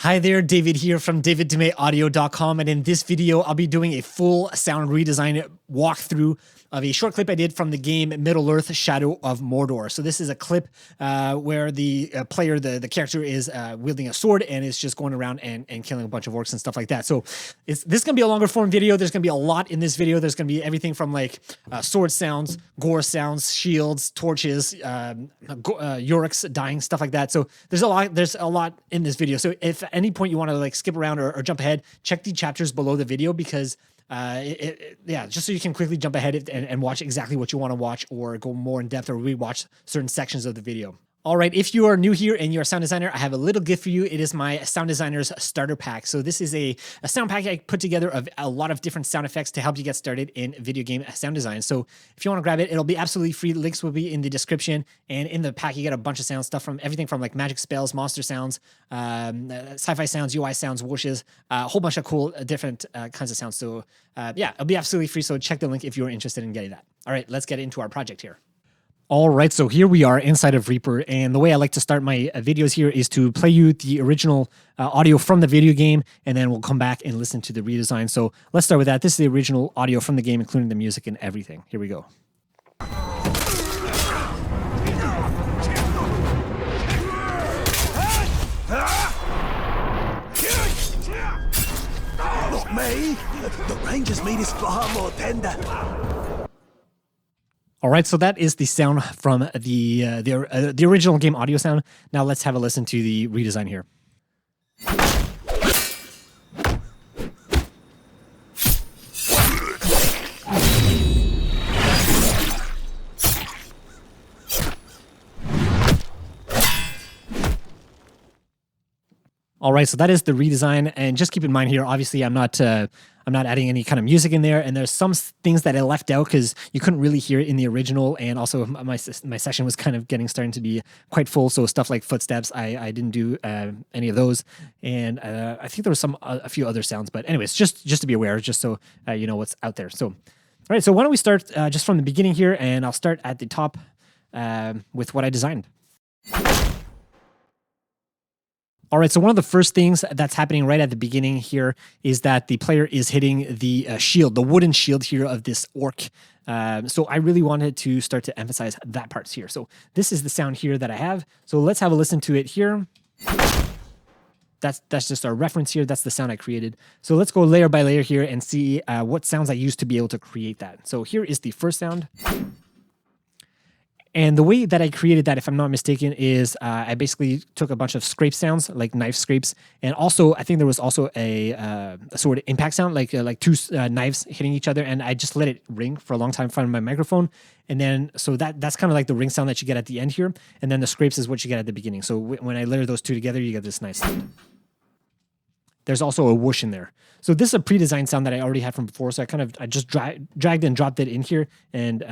Hi there, David here from daviddumaiaudio.com, and in this video, I'll be doing a full sound redesign walkthrough of a short clip I did from the game Middle-earth: Shadow of Mordor. So this is a clip where the player, the character, is wielding a sword and is just going around and killing a bunch of orcs and stuff like that. So this is going to be a longer form video. There's going to be a lot in this video. There's going to be everything from like sword sounds, gore sounds, shields, torches, Uruks dying, stuff like that. So there's a lot in this video. So if at any point you want to like skip around or jump ahead, check the chapters below the video because just so you can quickly jump ahead and watch exactly what you want to watch or go more in depth or rewatch certain sections of the video. All right, if you are new here and you're a sound designer, I have a little gift for you. It is my Sound Designer's Starter Pack. So this is a sound pack I put together of a lot of different sound effects to help you get started in video game sound design. So if you want to grab it, it'll be absolutely free. Links will be in the description. And in the pack, you get a bunch of sound stuff from everything from like magic spells, monster sounds, sci-fi sounds, UI sounds, whooshes, a whole bunch of cool different kinds of sounds. So it'll be absolutely free. So check the link if you're interested in getting that. All right, let's get into our project here. All right, so here we are inside of Reaper, and the way I like to start my videos here is to play you the original audio from the video game, and then we'll come back and listen to the redesign. So let's start with that. This is the original audio from the game, including the music and everything. Here we go. Not me! The ranger's meat is far more tender. All right, so that is the sound from the original game audio sound. Now let's have a listen to the redesign here. All right, so that is the redesign, and just keep in mind here, obviously I'm not adding any kind of music in there, and there's some things that I left out because you couldn't really hear it in the original, and also my session was kind of starting to be quite full, so stuff like footsteps, I didn't do any of those, and I think there was a few other sounds, but anyways, just to be aware, just so you know what's out there. So, all right, so why don't we start just from the beginning here, and I'll start at the top with what I designed. All right, so one of the first things that's happening right at the beginning here is that the player is hitting the shield, the wooden shield here of this orc. So I really wanted to start to emphasize that part here. So this is the sound here that I have. So let's have a listen to it here. That's just our reference here. That's the sound I created. So let's go layer by layer here and see what sounds I used to be able to create that. So here is the first sound. And the way that I created that, if I'm not mistaken, is I basically took a bunch of scrape sounds, like knife scrapes, and also I think there was also a sort of impact sound, like two knives hitting each other, and I just let it ring for a long time in front of my microphone, and then so that's kind of like the ring sound that you get at the end here, and then the scrapes is what you get at the beginning. So when I layer those two together, you get this nice sound. There's also a whoosh in there. So this is a pre-designed sound that I already had from before. So I just dragged and dropped it in here. And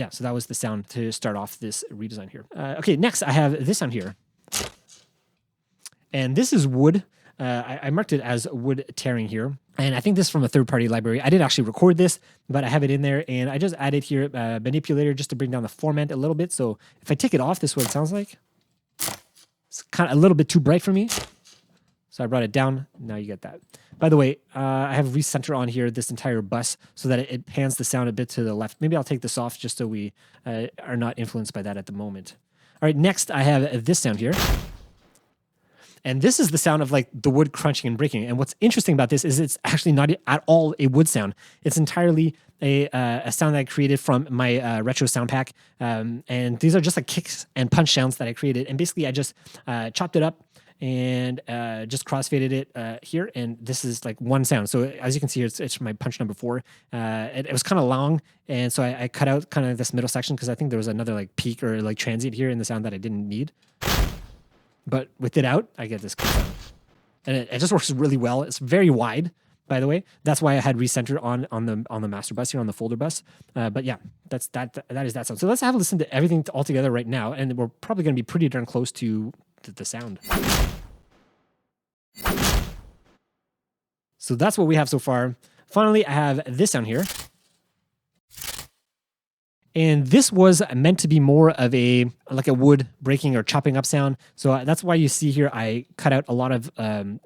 so that was the sound to start off this redesign here. Okay, next I have this sound here. And this is wood. I marked it as wood tearing here. And I think this is from a third-party library. I didn't actually record this, but I have it in there. And I just added here a manipulator just to bring down the formant a little bit. So if I take it off, this is what it sounds like. It's kind of a little bit too bright for me. So I brought it down. Now you get that. By the way, I have recenter on here this entire bus so that it pans the sound a bit to the left. Maybe I'll take this off just so we are not influenced by that at the moment. All right, next I have this sound here. And this is the sound of like the wood crunching and breaking. And what's interesting about this is it's actually not at all a wood sound. It's entirely a sound that I created from my retro sound pack. And these are just like kicks and punch sounds that I created. And basically I just chopped it up and just crossfaded it here, and this is like one sound. So as you can see here, it's my punch number 4. It was kind of long, and so I cut out kind of this middle section because I think there was another like peak or like transient here in the sound that I didn't need. But with it out, I get this cool sound, and it just works really well. It's very wide, by the way. That's why I had recenter on the master bus here, on the folder bus. But yeah, that is that sound. So let's have a listen to everything all together right now, and we're probably going to be pretty darn close to the sound. So that's what we have so far. Finally, I have this sound here. And this was meant to be more of a wood breaking or chopping up sound. So that's why you see here I cut out a lot of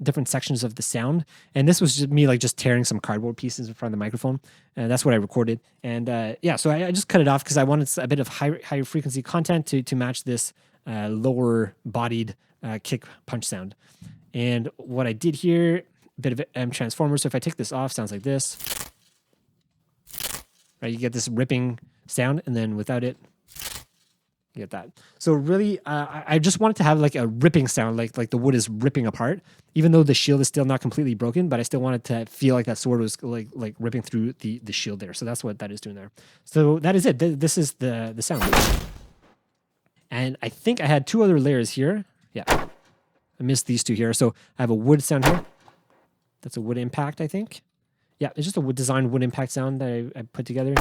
different sections of the sound. And this was just me just tearing some cardboard pieces in front of the microphone. And that's what I recorded. And yeah, so I just cut it off because I wanted a bit of higher frequency content to match this lower bodied kick punch sound. And what I did here, a bit of M transformer. So if I take this off, sounds like this. Right, you get this ripping sound, and then without it, you get that. So really, I just wanted to have a ripping sound, like the wood is ripping apart, even though the shield is still not completely broken, but I still wanted to feel like that sword was like ripping through the shield there. So that's what that is doing there. So that is it. This is the sound. And I think I had 2 other layers here. Yeah, I missed these 2 here. So I have a wood sound here. That's a wood impact, I think. Yeah, it's just a designed wood impact sound that I put together,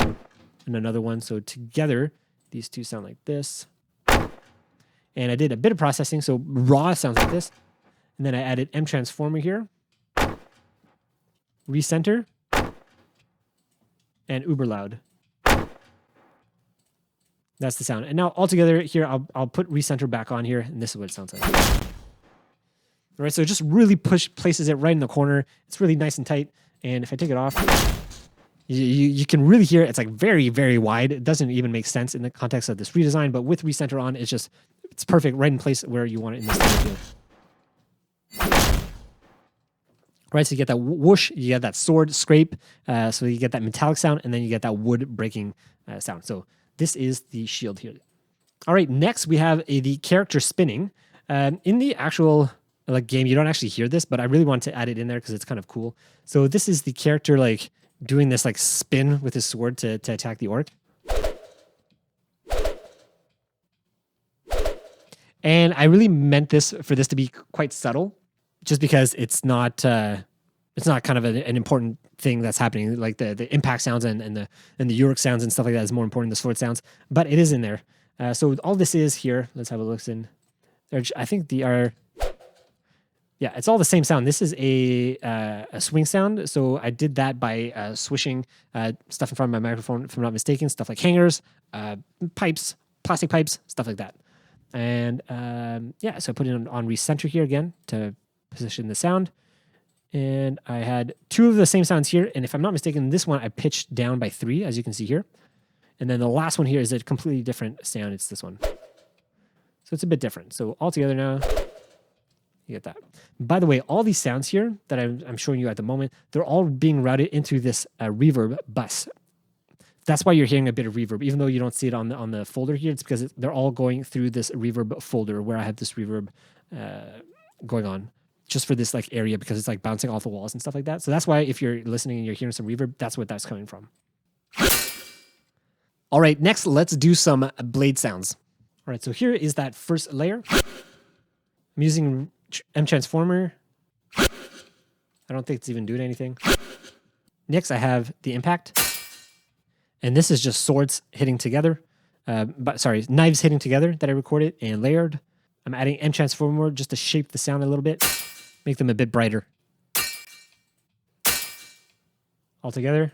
and another one. So together, these 2 sound like this. And I did a bit of processing, so raw sounds like this. And then I added M transformer here, recenter, and uber loud. That's the sound. And now altogether here, I'll put recenter back on here, and this is what it sounds like. All right, so it just really places it right in the corner. It's really nice and tight. And if I take it off, you can really hear it. It's very, very wide. It doesn't even make sense in the context of this redesign, but with recenter on, it's perfect right in place where you want it in this video. Right, so you get that whoosh, you get that sword scrape, so you get that metallic sound, and then you get that wood breaking sound. So this is the shield here. All right, next we have the character spinning. In the actual game, you don't actually hear this, but I really want to add it in there because it's kind of cool. So this is the character doing this spin with his sword to attack the orc. And I really meant for this to be quite subtle, just because it's not kind of an important thing that's happening. Like the impact sounds and the Uruk sounds and stuff like that is more important than the sword sounds, but it is in there. So all this is here. Let's have a look. I think yeah, it's all the same sound. This is a swing sound. So I did that by swishing stuff in front of my microphone, if I'm not mistaken, stuff like hangers, pipes, plastic pipes, stuff like that. And yeah, so I put it on recenter here again to position the sound. And I had 2 of the same sounds here. And if I'm not mistaken, this one I pitched down by 3, as you can see here. And then the last one here is a completely different sound. It's this one. So it's a bit different. So all together now, you get that. By the way, all these sounds here that I'm showing you at the moment, they're all being routed into this reverb bus. That's why you're hearing a bit of reverb, even though you don't see it on the folder here. It's because they're all going through this reverb folder where I have this reverb going on just for this area, because it's bouncing off the walls and stuff like that. So that's why if you're listening and you're hearing some reverb, that's what that's coming from. All right, next let's do some blade sounds. All right, so here is that first layer. I'm using M transformer. I don't think it's even doing anything. Next, I have the impact. And this is just swords hitting together. Knives hitting together that I recorded and layered. I'm adding M transformer just to shape the sound a little bit, make them a bit brighter. All together.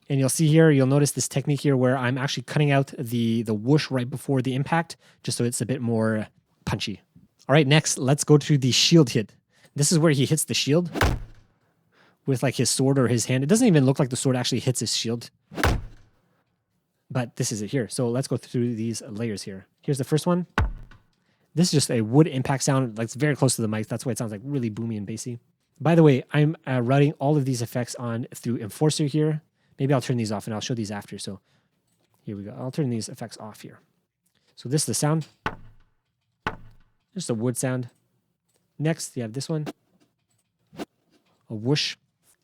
And you'll see here, you'll notice this technique here where I'm actually cutting out the whoosh right before the impact, just so it's a bit more punchy. All right, next, let's go to the shield hit. This is where he hits the shield with his sword or his hand. It doesn't even look like the sword actually hits his shield, but this is it here. So let's go through these layers here. Here's the first one. This is just a wood impact sound. It's very close to the mic. That's why it sounds really boomy and bassy. By the way, I'm routing all of these effects on through Enforcer here. Maybe I'll turn these off and I'll show these after. So here we go. I'll turn these effects off here. So this is the sound. Just a wood sound. Next, you have this one. A whoosh.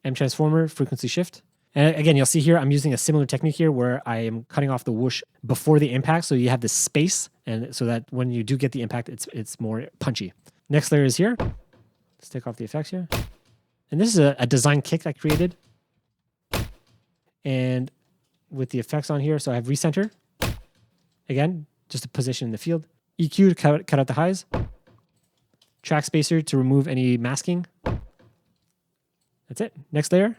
M transformer, frequency shift. And again, you'll see here, I'm using a similar technique here where I am cutting off the whoosh before the impact. So you have this space, and so that when you do get the impact, it's more punchy. Next layer is here. Let's take off the effects here. And this is a design kick I created. And with the effects on here, so I have recenter. Again, just to position in the field. EQ to cut out the highs. Track spacer to remove any masking. That's it. Next layer.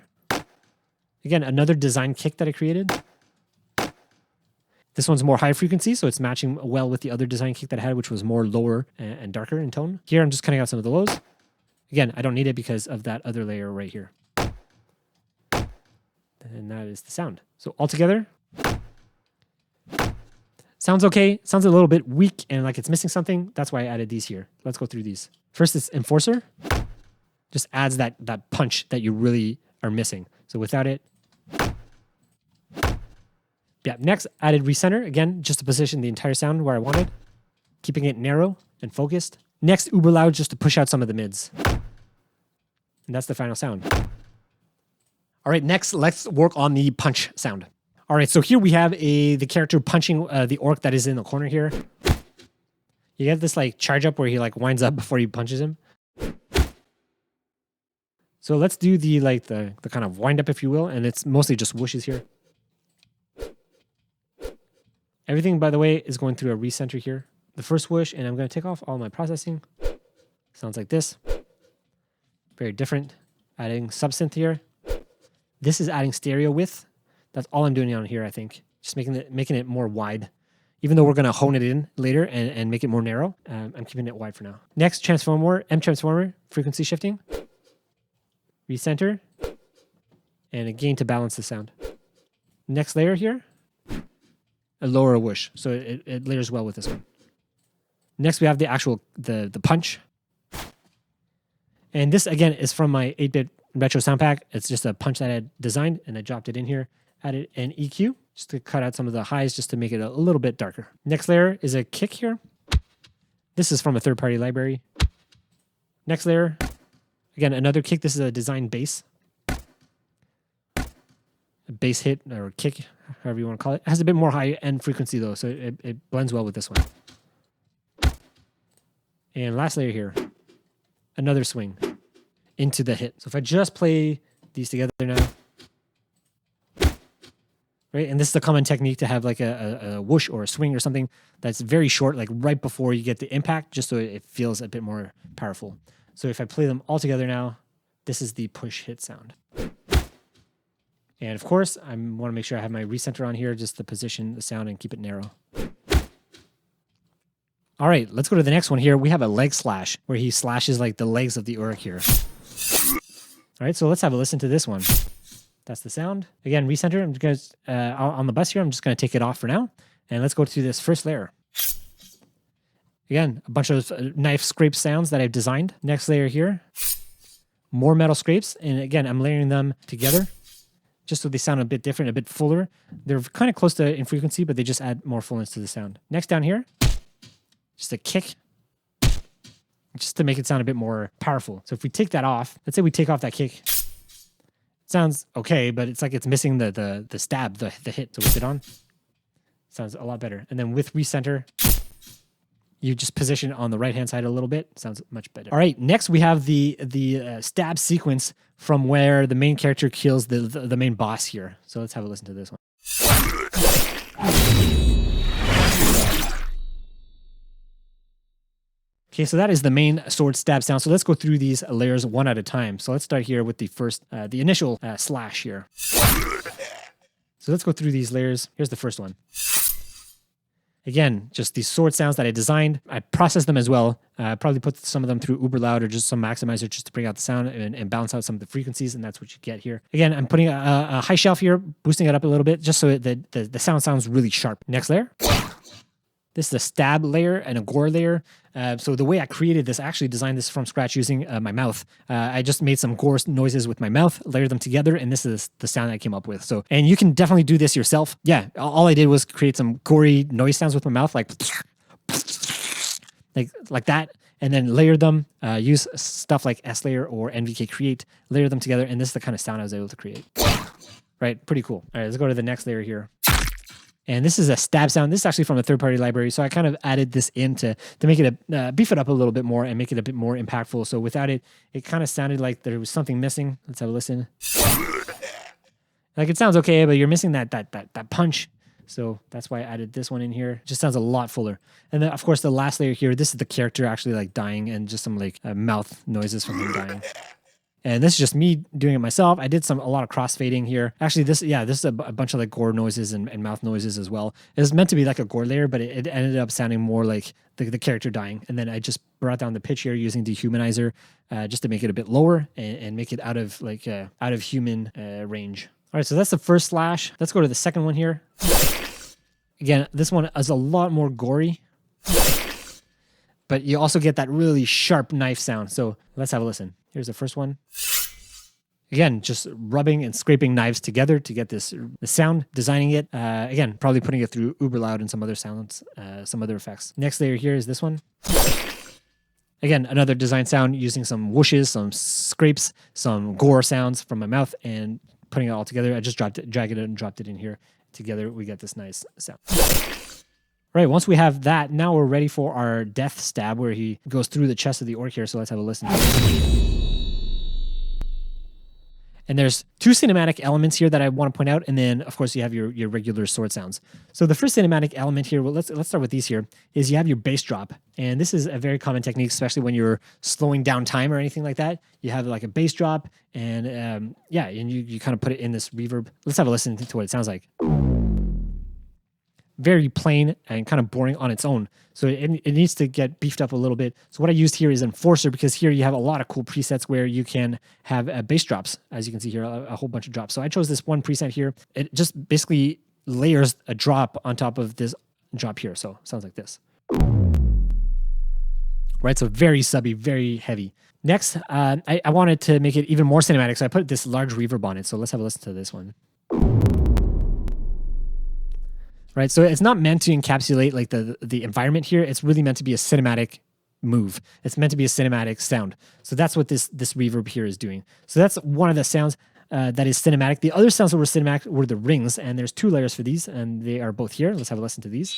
Again, another design kick that I created. This one's more high frequency, so it's matching well with the other design kick that I had, which was more lower and darker in tone. Here, I'm just cutting out some of the lows. Again, I don't need it because of that other layer right here. And that is the sound. So altogether, sounds okay. Sounds a little bit weak and like it's missing something. That's why I added these here. Let's go through these. First, it's Enforcer. Just adds that punch that you really are missing. So without it, yeah. Next, added Recenter. Again, just to position the entire sound where I wanted, keeping it narrow and focused. Next, uber loud, just to push out some of the mids. And that's the final sound. All right, next, let's work on the punch sound. All right, so here we have the character punching the orc that is in the corner here. You get this like charge up where he like winds up before he punches him. So let's do the kind of wind up, if you will, and it's mostly just whooshes here. Everything, by the way, is going through a recenter here. The first whoosh, and I'm going to take off all my processing. Sounds like this. Very different. Adding subsynth here. This is adding stereo width. That's all I'm doing on here, I think. Just making it more wide. Even though we're going to hone it in later and make it more narrow, I'm keeping it wide for now. Next, transformer, M transformer, frequency shifting. Recenter. And a gain to balance the sound. Next layer here. A lower whoosh, so it layers well with this one. Next, we have the actual the punch, and this again is from my 8-bit retro sound pack. It's just a punch that I had designed, and I dropped it in here. Added an EQ just to cut out some of the highs, just to make it a little bit darker. Next layer is a kick here. This is from a third-party library. Next layer, again another kick. This is a design bass. Bass hit or kick, however you want to call it. It has a bit more high-end frequency, though, so it blends well with this one. And last layer here, another swing into the hit. So if I just play these together now, right, and this is a common technique to have like a whoosh or a swing or something that's very short, like right before you get the impact, just so it feels a bit more powerful. So if I play them all together now, this is the push hit sound. And of course, I want to make sure I have my recenter on here just to position the sound and keep it narrow. All right, let's go to the next one here. We have a leg slash where he slashes like the legs of the Uruk here. All right, so let's have a listen to this one. That's the sound. Again, recenter. I'm just gonna, on the bus here, I'm just going to take it off for now. And let's go to this first layer. Again, a bunch of knife scrape sounds that I've designed. Next layer here, more metal scrapes. And again, I'm layering them together, just so they sound a bit different, a bit fuller. They're kind of close to in frequency, but they just add more fullness to the sound. Next down here, just a kick, just to make it sound a bit more powerful. So if we take that off, let's say we take off that kick, it sounds okay, but it's like it's missing the stab, the hit. So with it on, sounds a lot better. And then with recenter, you just position on the right-hand side a little bit. Sounds much better. All right, next we have the stab sequence from where the main character kills the main boss here. So let's have a listen to this one. Okay, so that is the main sword stab sound. So let's go through these layers one at a time. So let's start here with the first, the initial slash here. So let's go through these layers. Here's the first one. Again, just these sword sounds that I designed. I processed them as well. Probably put some of them through uber loud or just some maximizer just to bring out the sound and balance out some of the frequencies, and that's what you get here. Again, I'm putting a high shelf here, boosting it up a little bit just so that the sound sounds really sharp. Next layer. This is a stab layer and a gore layer. So the way I created this, I actually designed this from scratch using my mouth. I just made some gore noises with my mouth, layered them together, and this is the sound I came up with. So, and you can definitely do this yourself. Yeah, all I did was create some gory noise sounds with my mouth, like that, and then layer them. Use stuff like S layer or NVK create, layer them together, and this is the kind of sound I was able to create. Right, pretty cool. All right, let's go to the next layer here. And this is a stab sound. This is actually from a third-party library, so I kind of added this in to make it beef it up a little bit more and make it a bit more impactful. So without it, it kind of sounded like there was something missing. Let's have a listen. Like it sounds okay, but you're missing that punch. So that's why I added this one in here. It just sounds a lot fuller. And then, of course, the last layer here, this is the character actually like dying and just some like mouth noises from him dying. And this is just me doing it myself. I did a lot of crossfading here. Actually, this is a bunch of like gore noises and mouth noises as well. It was meant to be like a gore layer, but it ended up sounding more like the character dying. And then I just brought down the pitch here using dehumanizer just to make it a bit lower and make it out of human range. All right, so that's the first slash. Let's go to the second one here. Again, this one is a lot more gory, but you also get that really sharp knife sound. So let's have a listen. Here's the first one. Again, just rubbing and scraping knives together to get the sound, designing it. Again, probably putting it through uber loud and some other sounds, some other effects. Next layer here is this one. Again, another design sound using some whooshes, some scrapes, some gore sounds from my mouth and putting it all together. I just dragged it and dropped it in here. Together, we get this nice sound. All right, once we have that, now we're ready for our death stab where he goes through the chest of the orc here. So let's have a listen. And there's two cinematic elements here that I want to point out. And then, of course, you have your regular sword sounds. So the first cinematic element here, well, let's start with these here, is you have your bass drop. And this is a very common technique, especially when you're slowing down time or anything like that. You have like a bass drop and and you kind of put it in this reverb. Let's have a listen to what it sounds like. Very plain and kind of boring on its own. So it needs to get beefed up a little bit. So what I used here is Enforcer because here you have a lot of cool presets where you can have bass drops. As you can see here, a whole bunch of drops. So I chose this one preset here. It just basically layers a drop on top of this drop here. So it sounds like this. Right, so very subby, very heavy. Next, I wanted to make it even more cinematic. So I put this large reverb on it. So let's have a listen to this one. Right, so it's not meant to encapsulate like the environment here. It's really meant to be a cinematic move. It's meant to be a cinematic sound. So that's what this reverb here is doing. So that's one of the sounds that is cinematic. The other sounds that were cinematic were the rings, and there's two layers for these, and they are both here. Let's have a listen to these.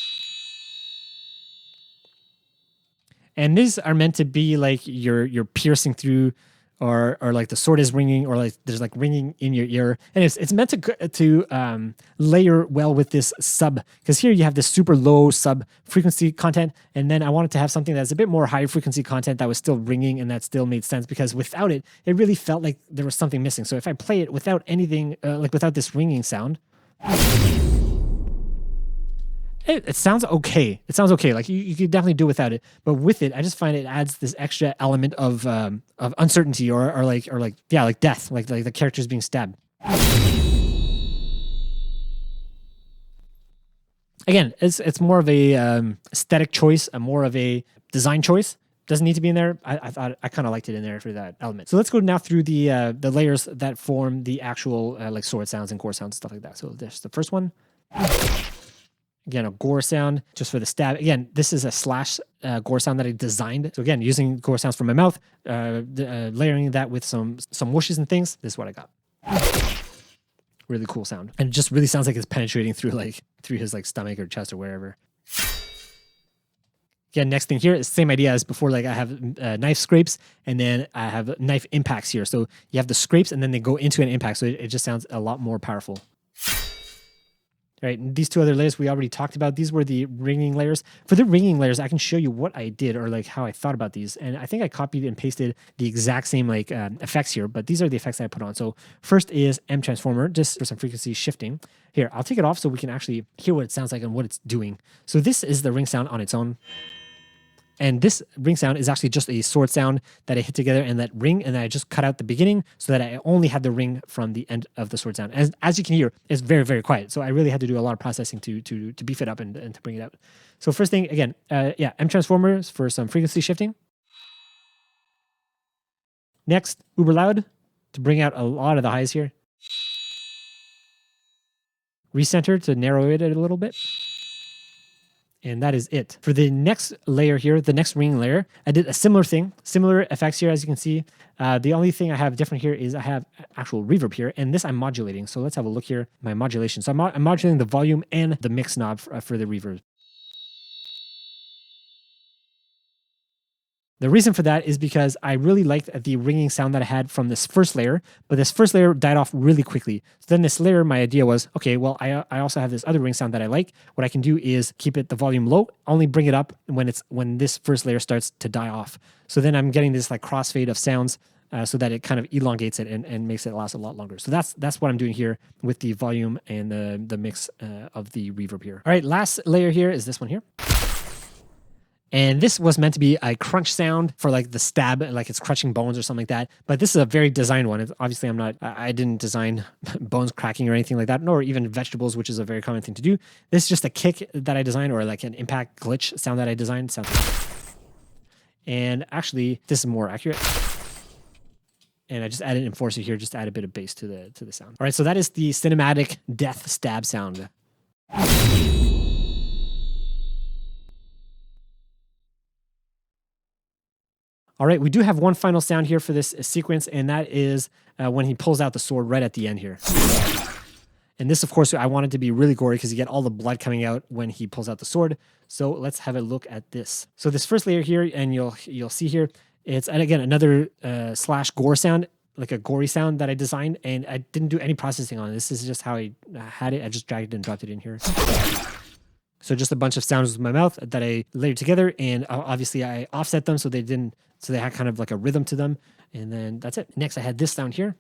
And these are meant to be like you're piercing through, or like the sword is ringing, or like there's like ringing in your ear, and it's meant to layer well with this sub, because here you have this super low sub frequency content, and then I wanted to have something that's a bit more high frequency content that was still ringing and that still made sense, because without it, it really felt like there was something missing. So if I play it without anything, like without this ringing sound, it sounds okay. It sounds okay. Like you could definitely do without it, but with it, I just find it adds this extra element of uncertainty or like death, like the character's being stabbed. Again, it's more of a aesthetic choice, more of a design choice. Doesn't need to be in there. I thought I kind of liked it in there for that element. So let's go now through the layers that form the actual like sword sounds and gore sounds, stuff like that. So there's the first one. Again, a gore sound just for the stab. Again, this is a slash gore sound that I designed. So again, using gore sounds from my mouth, layering that with some whooshes and things. This is what I got. Really cool sound. And it just really sounds like it's penetrating through his like stomach or chest or wherever. Again, next thing here is the same idea as before. Like I have knife scrapes and then I have knife impacts here. So you have the scrapes and then they go into an impact. So it just sounds a lot more powerful. Right, and these two other layers we already talked about. These were the ringing layers. For the ringing layers, I can show you what I did or like how I thought about these. And I think I copied and pasted the exact same like effects here, but these are the effects that I put on. So first is M transformer, just for some frequency shifting. Here, I'll take it off so we can actually hear what it sounds like and what it's doing. So this is the ring sound on its own. And this ring sound is actually just a sword sound that I hit together and that ring, and then I just cut out the beginning so that I only had the ring from the end of the sword sound. As you can hear, it's very, very quiet. So I really had to do a lot of processing to beef it up and to bring it out. So first thing, again, M transformers for some frequency shifting. Next, uber loud to bring out a lot of the highs here. Recenter to narrow it a little bit. And that is it. For the next layer here, the next ring layer, I did a similar thing, similar effects here, as you can see. The only thing I have different here is I have actual reverb here, and this I'm modulating. So let's have a look here, my modulation. So I'm modulating the volume and the mix knob for the reverb. The reason for that is because I really liked the ringing sound that I had from this first layer, but this first layer died off really quickly. So then this layer, my idea was, okay, well, I also have this other ring sound that I like. What I can do is keep the volume low, only bring it up when this first layer starts to die off. So then I'm getting this like crossfade of sounds so that it kind of elongates it and makes it last a lot longer. So that's what I'm doing here with the volume and the mix of the reverb here. All right, last layer here is this one here. And this was meant to be a crunch sound for like the stab, like it's crunching bones or something like that. But this is a very designed one. Obviously, I didn't design bones cracking or anything like that, nor even vegetables, which is a very common thing to do. This is just a kick that I designed, or like an impact glitch sound that I designed. Sounds like, and actually, this is more accurate. And I just added an enforcer here, just to add a bit of bass to the sound. All right, so that is the cinematic death stab sound. All right, we do have one final sound here for this sequence, and that is when he pulls out the sword right at the end here. And this, of course, I want it to be really gory because you get all the blood coming out when he pulls out the sword. So let's have a look at this. So this first layer here, and you'll see here, it's, and again, another slash gore sound, like a gory sound that I designed, and I didn't do any processing on it. This is just how I had it. I just dragged it and dropped it in here. So just a bunch of sounds with my mouth that I layered together, and obviously I offset them so they had kind of like a rhythm to them, and then that's it. Next, I had this sound here.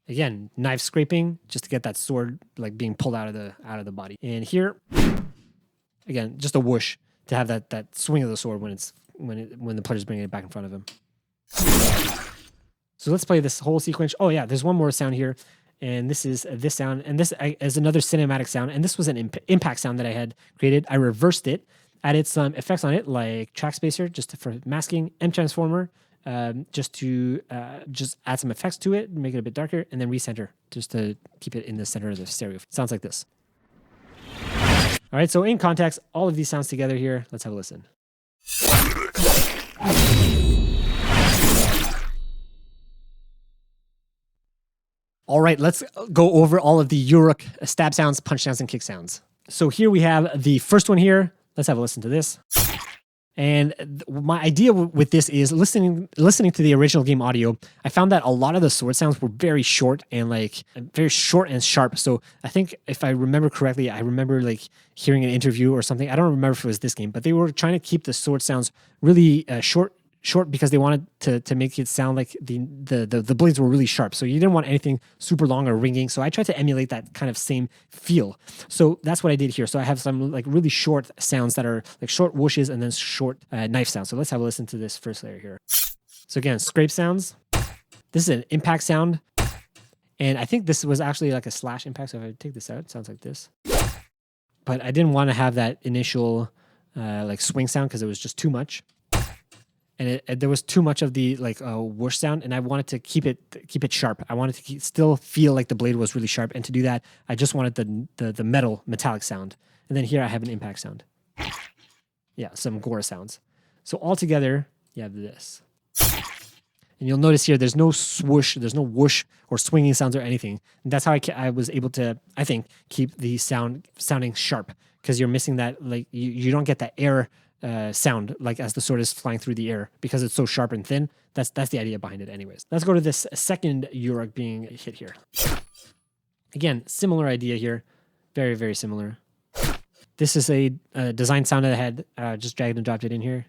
Again, knife scraping just to get that sword like being pulled out of the body. And here, again, just a whoosh to have that swing of the sword when the player's bringing it back in front of him. So let's play this whole sequence. Oh yeah, there's one more sound here. And this is this sound, and this is another cinematic sound. And this was an impact sound that I had created. I reversed it, added some effects on it, like track spacer, just for masking, M transformer, just to add some effects to it, make it a bit darker, and then recenter, just to keep it in the center of the stereo. Sounds like this. All right, so in context, all of these sounds together here. Let's have a listen. All right, let's go over all of the Uruk stab sounds, punch sounds, and kick sounds. So here we have the first one here. Let's have a listen to this. And my idea with this is listening to the original game audio. I found that a lot of the sword sounds were very short and sharp. So I think if I remember correctly, I remember like hearing an interview or something. I don't remember if it was this game, but they were trying to keep the sword sounds really short because they wanted to make it sound like the blades were really sharp. So you didn't want anything super long or ringing. So I tried to emulate that kind of same feel. So that's what I did here. So I have some like really short sounds that are like short whooshes and then short knife sounds. So let's have a listen to this first layer here. So again, scrape sounds. This is an impact sound. And I think this was actually like a slash impact. So if I take this out, it sounds like this. But I didn't want to have that initial like swing sound because it was just too much. And there was too much of the like whoosh sound, and I wanted to keep it sharp. I wanted to still feel like the blade was really sharp, and to do that, I just wanted the metallic sound. And then here I have an impact sound. Yeah, some gore sounds. So all together, you have this. And you'll notice here, there's no swoosh, there's no whoosh or swinging sounds or anything. And that's how I was able to, I think, keep the sounding sharp, because you're missing that, like you don't get that air sound like as the sword is flying through the air because it's so sharp and thin. That's the idea behind it anyways. Let's go to this second Uruk being hit here. Again, similar idea here. Very, very similar. This is a design sound that I had just dragged and dropped it in here.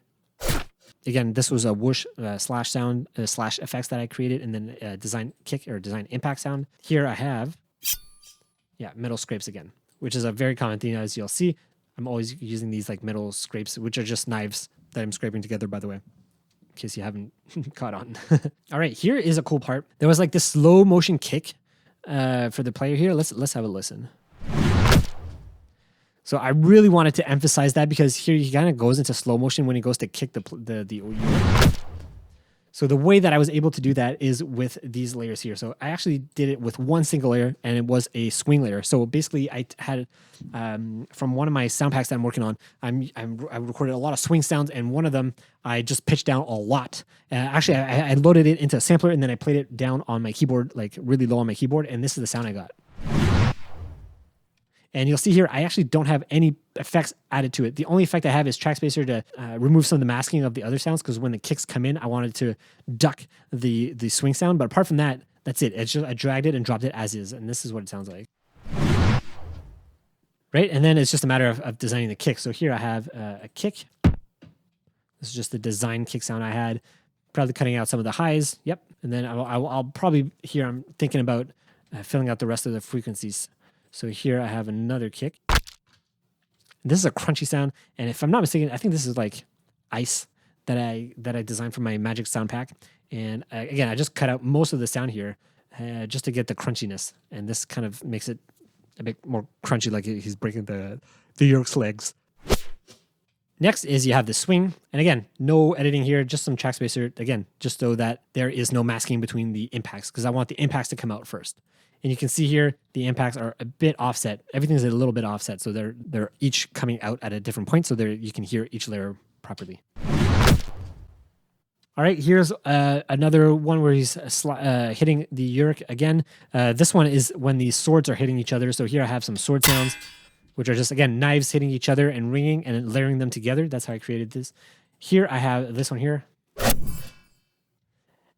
Again, this was a whoosh slash sound, slash effects that I created, and then design kick or design impact sound. Here I have, metal scrapes again, which is a very common thing, as you'll see. I'm always using these like metal scrapes, which are just knives that I'm scraping together, by the way, in case you haven't caught on. All right, here is a cool part. There was like this slow motion kick for the player here. Let's have a listen. So I really wanted to emphasize that because here he kind of goes into slow motion when he goes to kick the So the way that I was able to do that is with these layers here. So I actually did it with one single layer, and it was a swing layer. So basically I had, from one of my sound packs that I'm working on, I recorded a lot of swing sounds, and one of them I just pitched down a lot. Actually, I loaded it into a sampler, and then I played it down on my keyboard, like really low on my keyboard, and this is the sound I got. And you'll see here, I actually don't have any effects added to it. The only effect I have is track spacer to remove some of the masking of the other sounds, because when the kicks come in, I wanted to duck the swing sound. But apart from that, that's it. It's just I dragged it and dropped it as is, and this is what it sounds like. Right? And then it's just a matter of designing the kick. So here I have a kick. This is just the design kick sound I had. Probably cutting out some of the highs. Yep. And then I'll probably, here I'm thinking about filling out the rest of the frequencies. So here I have another kick. This is a crunchy sound. And if I'm not mistaken, I think this is like ice that I designed for my Magic sound pack. And again, I just cut out most of the sound here just to get the crunchiness. And this kind of makes it a bit more crunchy, like he's breaking the Uruk's legs. Next is you have the swing. And again, no editing here, just some track spacer. Again, just so that there is no masking between the impacts, because I want the impacts to come out first. And you can see here, the impacts are a bit offset. Everything's a little bit offset. So they're each coming out at a different point. So you can hear each layer properly. All right, here's another one where he's hitting the Uruk again. This one is when the swords are hitting each other. So here I have some sword sounds, which are just, again, knives hitting each other and ringing and layering them together. That's how I created this. Here I have this one here.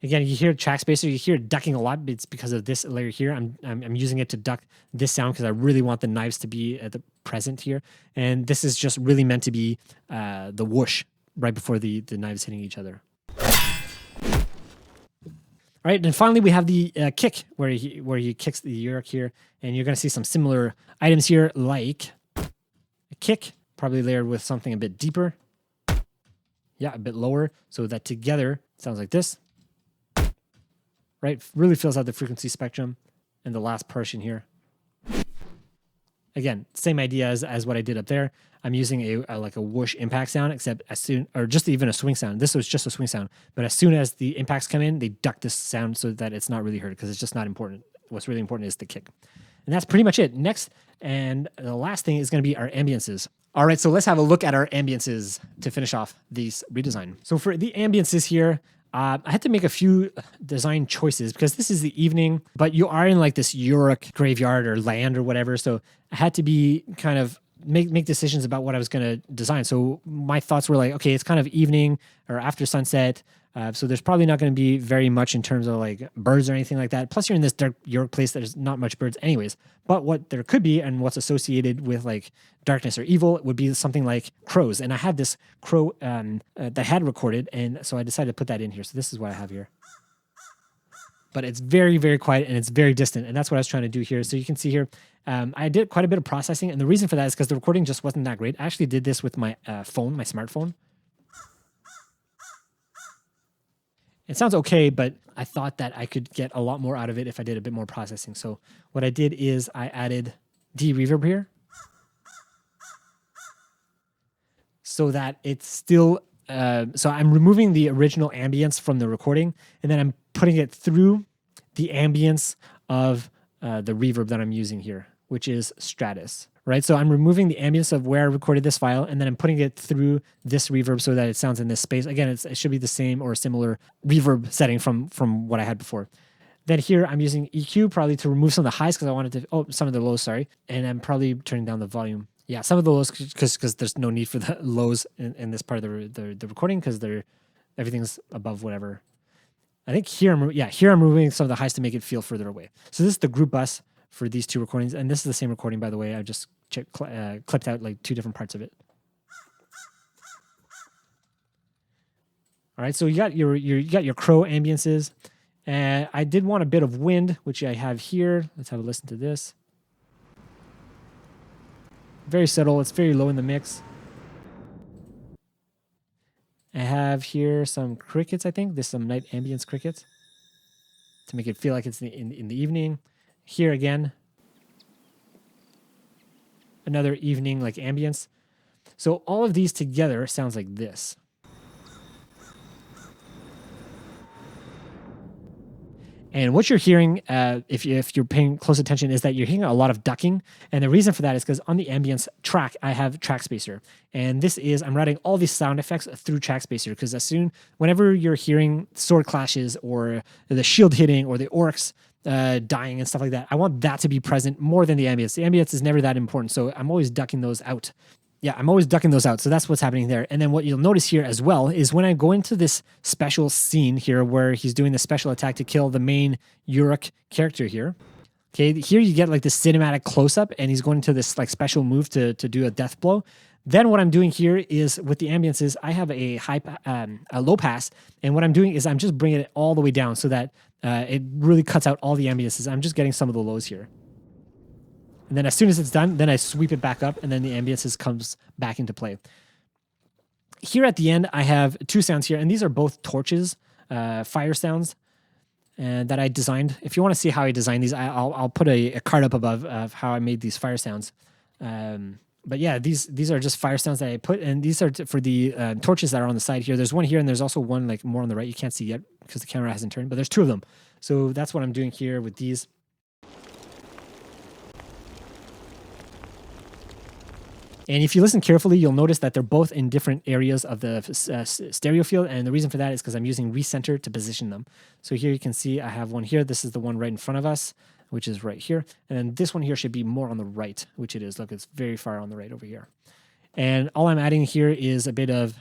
Again, you hear track spacer, you hear ducking a lot. It's because of this layer here. I'm using it to duck this sound because I really want the knives to be at the present here. And this is just really meant to be the whoosh right before the knives hitting each other. All right, and finally we have the kick where he kicks the Uruk here, and you're going to see some similar items here, like a kick, probably layered with something a bit deeper. Yeah, a bit lower, so that together sounds like this. Right, really fills out the frequency spectrum, and the last portion here. Again, same idea as what I did up there. I'm using like a whoosh impact sound, except as soon, or just even a swing sound. This was just a swing sound, but as soon as the impacts come in, they duck this sound so that it's not really heard because it's just not important. What's really important is the kick. And that's pretty much it. Next, and the last thing is going to be our ambiances. All right, so let's have a look at our ambiances to finish off this redesign. So for the ambiances here, I had to make a few design choices because this is the evening, but you are in like this Uruk graveyard or land or whatever. So I had to be kind of make decisions about what I was going to design. So my thoughts were like, okay, it's kind of evening or after sunset. So there's probably not going to be very much in terms of like birds or anything like that. Plus you're in this dark Uruk place. There's not much birds anyways. But what there could be and what's associated with like darkness or evil would be something like crows. And I had this crow that I had recorded. And so I decided to put that in here. So this is what I have here. But it's very, very quiet and it's very distant. And that's what I was trying to do here. So you can see here, I did quite a bit of processing. And the reason for that is because the recording just wasn't that great. I actually did this with my phone, my smartphone. It sounds okay, but I thought that I could get a lot more out of it if I did a bit more processing. So what I did is I added de-reverb here so that it's still, so I'm removing the original ambience from the recording, and then I'm putting it through the ambience of the reverb that I'm using here, which is Stratus. Right, so I'm removing the ambience of where I recorded this file, and then I'm putting it through this reverb so that it sounds in this space. Again, it should be the same or similar reverb setting from what I had before. Then here I'm using EQ probably to remove some of the highs because I wanted to, some of the lows, sorry. And I'm probably turning down the volume. Yeah, some of the lows because there's no need for the lows in this part of the recording because everything's above whatever. I think here I'm removing some of the highs to make it feel further away. So this is the group bus for these two recordings, and this is the same recording, by the way. I just clipped out like two different parts of it. All right, so you got your crow ambiances, and I did want a bit of wind, which I have here. Let's have a listen to this. Very subtle. It's very low in the mix. I have here some crickets. I think there's some night ambience crickets to make it feel like it's in the evening. Here again, another evening like ambience. So all of these together sounds like this. And what you're hearing, if you're paying close attention, is that you're hearing a lot of ducking. And the reason for that is because on the ambience track, I have track spacer. And this is, I'm routing all these sound effects through track spacer because whenever you're hearing sword clashes or the shield hitting or the orcs dying and stuff like that, I want that to be present more than the ambience. The ambience is never that important. So I'm always ducking those out. Yeah, I'm always ducking those out. So that's what's happening there. And then what you'll notice here as well is when I go into this special scene here where he's doing the special attack to kill the main Uruk character here, Okay, here you get like this cinematic close-up, and he's going to this like special move to do a death blow. Then what I'm doing here is with the ambiances, I have a a low pass, and what I'm doing is I'm just bringing it all the way down so that it really cuts out all the ambiances. I'm just getting some of the lows here. And then as soon as it's done, then I sweep it back up, and then the ambiances comes back into play. Here at the end, I have two sounds here, and these are both torches, fire sounds, and that I designed. If you want to see how I designed these, I'll put a card up above of how I made these fire sounds. But yeah, these are just fire sounds that I put, and these are for the torches that are on the side here. There's one here, and there's also one like more on the right. You can't see yet because the camera hasn't turned, but there's two of them. So that's what I'm doing here with these. And if you listen carefully, you'll notice that they're both in different areas of the stereo field. And the reason for that is because I'm using recenter to position them. So here you can see I have one here. This is the one right in front of us, which is right here. And then this one here should be more on the right, which it is. Look, it's very far on the right over here. And all I'm adding here is a bit of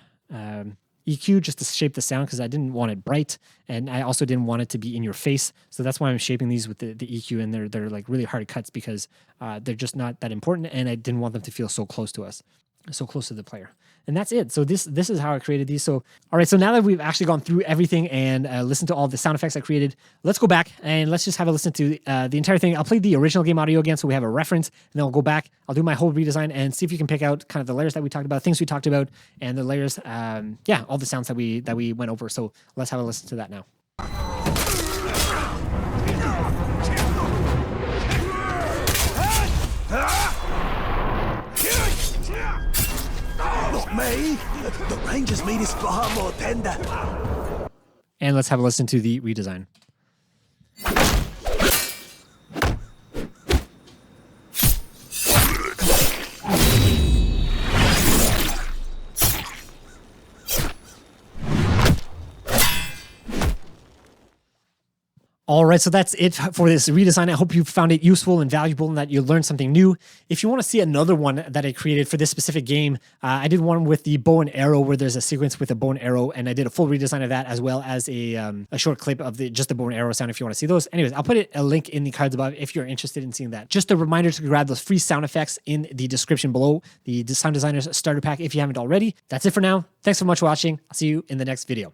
EQ just to shape the sound because I didn't want it bright. And I also didn't want it to be in your face. So that's why I'm shaping these with the EQ. And they're like really hard cuts because they're just not that important. And I didn't want them to feel so close to us, so close to the player. And that's it. So this is how I created these. So, all right. So now that we've actually gone through everything and listened to all the sound effects I created, let's go back and let's just have a listen to the entire thing. I'll play the original game audio again so we have a reference, and then I'll go back. I'll do my whole redesign and see if you can pick out kind of the layers that we talked about, things we talked about, and the layers, yeah, all the sounds that we went over. So let's have a listen to that now. Not me. The ranger's meat is far more tender. And let's have a listen to the redesign. All right, so that's it for this redesign. I hope you found it useful and valuable and that you learned something new. If you want to see another one that I created for this specific game, I did one with the bow and arrow where there's a sequence with a bow and arrow, and I did a full redesign of that as well as a short clip of just the bow and arrow sound if you want to see those. Anyways, I'll put a link in the cards above if you're interested in seeing that. Just a reminder to grab those free sound effects in the description below, the Sound Designers Starter Pack if you haven't already. That's it for now. Thanks so much for watching. I'll see you in the next video.